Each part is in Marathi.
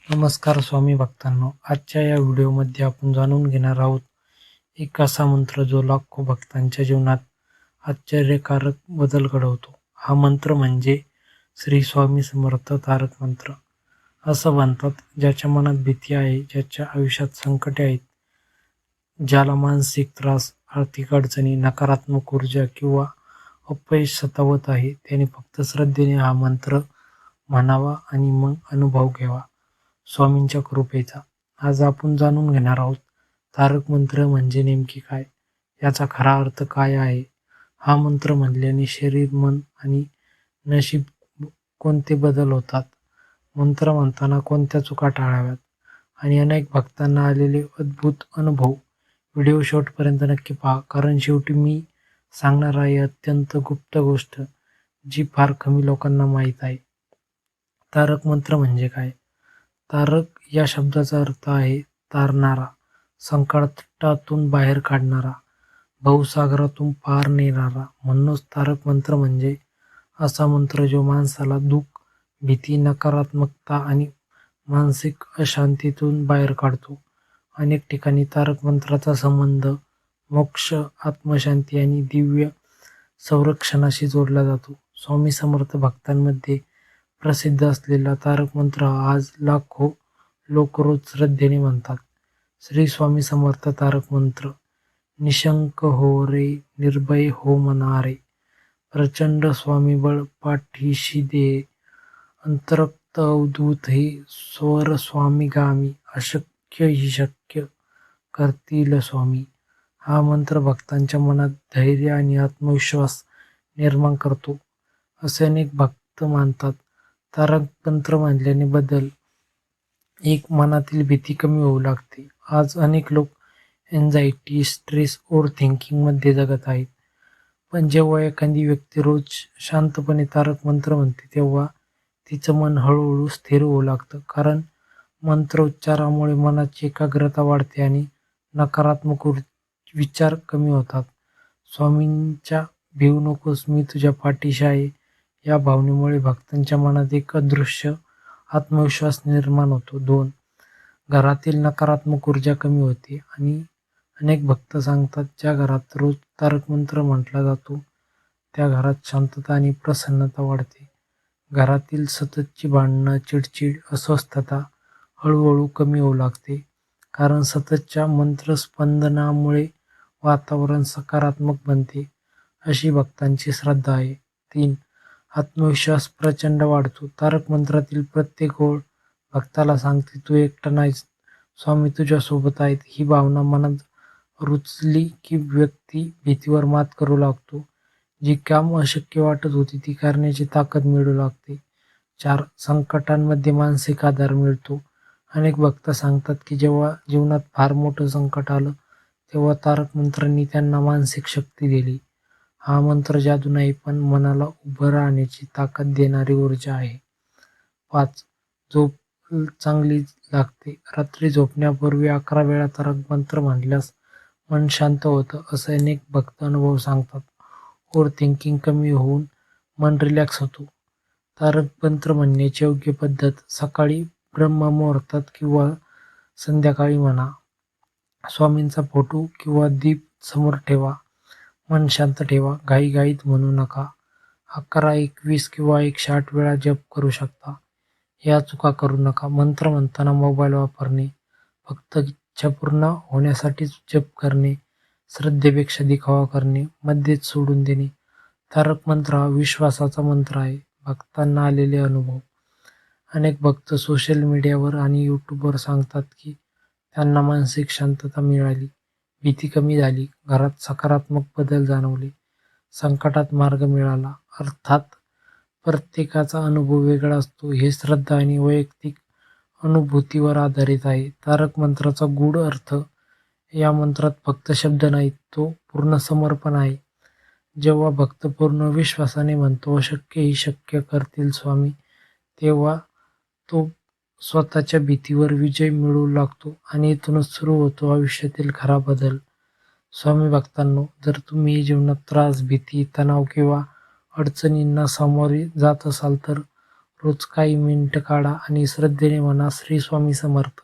नमस्कार स्वामी भक्तांनो, आजच्या या व्हिडिओमध्ये आपण जाणून घेणार आहोत एक असा मंत्र जो लाखो भक्तांच्या जीवनात आश्चर्यकारक बदल घडवतो. हा मंत्र म्हणजे श्री स्वामी समर्थ तारक मंत्र. असं म्हणतात, ज्याच्या मनात भीती आहे, ज्याच्या आयुष्यात संकटे आहेत, ज्याला मानसिक त्रास, आर्थिक अडचणी, नकारात्मक ऊर्जा किंवा अपयश सतावत आहे, त्याने फक्त श्रद्धेने हा मंत्र म्हणावा आणि मग अनुभव घ्यावा स्वामींच्या कृपेचा. आज आपण जाणून घेणार आहोत तारक मंत्र म्हणजे नेमकी काय, याचा खरा अर्थ काय आहे, हा मंत्र म्हणल्याने शरीर, मन आणि नशीब कोणते बदल होतात, मंत्र म्हणताना कोणत्या चुका टाळाव्यात आणि अनेक भक्तांना आलेले अद्भुत अनुभव. व्हिडिओ शेवटपर्यंत नक्की पहा, कारण शेवटी मी सांगणार आहे अत्यंत गुप्त गोष्ट जी फार कमी लोकांना माहीत आहे. तारक मंत्र म्हणजे काय? तारक या शब्दाचा अर्थ आहे तारणारा, संकटातून बाहेर काढणारा, भवसागरातून पार नेणारा. म्हणूनच तारक मंत्र म्हणजे असा मंत्र जो माणसाला दुःख, भीती, नकारात्मकता आणि मानसिक अशांतीतून बाहेर काढतो. अनेक ठिकाणी तारक मंत्राचा संबंध मोक्ष, आत्मशांती आणि दिव्य संरक्षणाशी जोडला जातो. स्वामी समर्थ भक्तांमध्ये प्रसिद्ध असलेला तारक मंत्र आज लाखो लोक रोज श्रद्धेने म्हणतात. श्री स्वामी समर्थ तारक मंत्र. निशंक हो रे, निर्भय हो मना रे, प्रचंड स्वामीबळ पाठीशी दे, अंतरक्त अवधूत हे स्वर स्वामीगामी, अशक्य ही शक्य करतील स्वामी. हा मंत्र भक्तांच्या मनात धैर्य आणि आत्मविश्वास निर्माण करतो असे अनेक भक्त मानतात. तारक मंत्र म्हणल्याने बदल, एक, मनातील भीती कमी होऊ लागते. आज अनेक लोक एन्झायटी, स्ट्रेस, ओव्हर थिंकिंग मध्ये जगत आहेत. पण जेव्हा एखादी व्यक्ती रोज शांतपणे तारक मंत्र म्हणते, तेव्हा तिचं मन हळूहळू स्थिर होऊ लागतं. कारण मंत्र उच्चारामुळे मनाची एकाग्रता वाढते आणि नकारात्मक विचार कमी होतात. स्वामींच्या भिवू नकोस, मी तुझ्या पाठीशी आहे, या भावनेमुळे भक्तांच्या मनात एक अदृश्य आत्मविश्वास निर्माण होतो. 2, घरातील नकारात्मक ऊर्जा कमी होते आणि अनेक भक्त सांगतात, ज्या घरात रोज तारक मंत्र म्हटला जातो त्या घरात शांतता आणि प्रसन्नता वाढते. घरातील सततची भांडणं, चिडचिड, अस्वस्थता हळूहळू कमी होऊ लागते. कारण सततच्या मंत्रस्पंदनामुळे वातावरण सकारात्मक बनते, अशी भक्तांची श्रद्धा आहे. 3, आत्मविश्वास प्रचंड वाढतो. तारक मंत्रातील प्रत्येक ओळ भक्ताला सांगते, तू एकटा नाहीस, स्वामी तुझ्या सोबत आहेत. ही भावना मनात रुजली की व्यक्ती भीतीवर मात करू लागतो. जी काम अशक्य वाटत होती ती करण्याची ताकद मिळू लागते. 4, संकटांमध्ये मानसिक आधार मिळतो. अनेक भक्त सांगतात की जेव्हा जीवनात फार मोठं संकट आलं, तेव्हा तारक मंत्रांनी त्यांना मानसिक शक्ती दिली. हा मंत्र जादू नाही, पण मनाला उभं राहण्याची ताकद देणारी ऊर्जा आहे. 5, झोप चांगली लागते. रात्री झोपण्यापूर्वी 11 वेळा तारक मंत्र म्हणल्यास मन शांत होतं, असे अनेक भक्त अनुभव सांगतात. ओव्हर थिंकिंग कमी होऊन मन रिलॅक्स होतो. तारक मंत्र म्हणण्याची योग्य पद्धत, सकाळी ब्रह्ममुहूर्तात किंवा संध्याकाळी म्हणा. स्वामींचा फोटो किंवा दीप समोर ठेवा. मन शांत ठेवा. घाईघाईत म्हणू नका. 11, 21 किंवा 108 वेळा जप करू शकता. या चुका करू नका. मंत्र म्हणताना मोबाईल वापरणे, फक्त इच्छा पूर्ण होण्यासाठीच जप करणे, श्रद्धेपेक्षा दिखावा करणे, मध्येच सोडून देणे. तारक मंत्र हा विश्वासाचा मंत्र आहे. भक्तांना आलेले अनुभव. अनेक भक्त सोशल मीडियावर आणि यूट्यूबवर सांगतात की त्यांना मानसिक शांतता मिळाली, भीती कमी झाली, घरात सकारात्मक बदल जाणवले, संकटात मार्ग मिळाला. अर्थात प्रत्येकाचा अनुभव वेगळा असतो. हे श्रद्धा आणि वैयक्तिक अनुभूतीवर आधारित आहे. तारक मंत्राचा गूढ अर्थ, या मंत्रात फक्त शब्द नाहीत, तो पूर्ण समर्पण आहे. जेव्हा भक्त पूर्ण विश्वासाने म्हणतो, अशक्य ही शक्य करतील स्वामी, तेव्हा तो स्वतःच्या भीतीवर विजय मिळवू लागतो आणि इथूनच सुरू होतो आयुष्यातील खरा बदल. स्वामी भक्तांनो, जर तुम्ही जीवनात त्रास, भीती, तणाव किंवा अडचणींना सामोरे जात असाल तर रोज काही मिनिटं काढा आणि श्रद्धेने म्हणा श्री स्वामी समर्थ.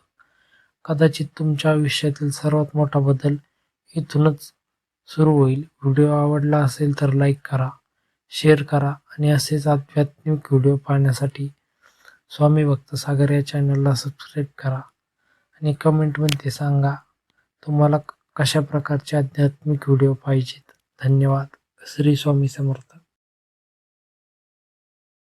कदाचित तुमच्या आयुष्यातील सर्वात मोठा बदल इथूनच सुरू होईल. व्हिडिओ आवडला असेल तर लाईक करा, शेअर करा आणि असेच आध्यात्मिक व्हिडिओ पाहण्यासाठी स्वामी भक्त सागर या चॅनलला सबस्क्राईब करा आणि कमेंटमध्ये सांगा तुम्हाला कशा प्रकारचे आध्यात्मिक व्हिडिओ पाहिजेत. धन्यवाद. श्री स्वामी समर्थ.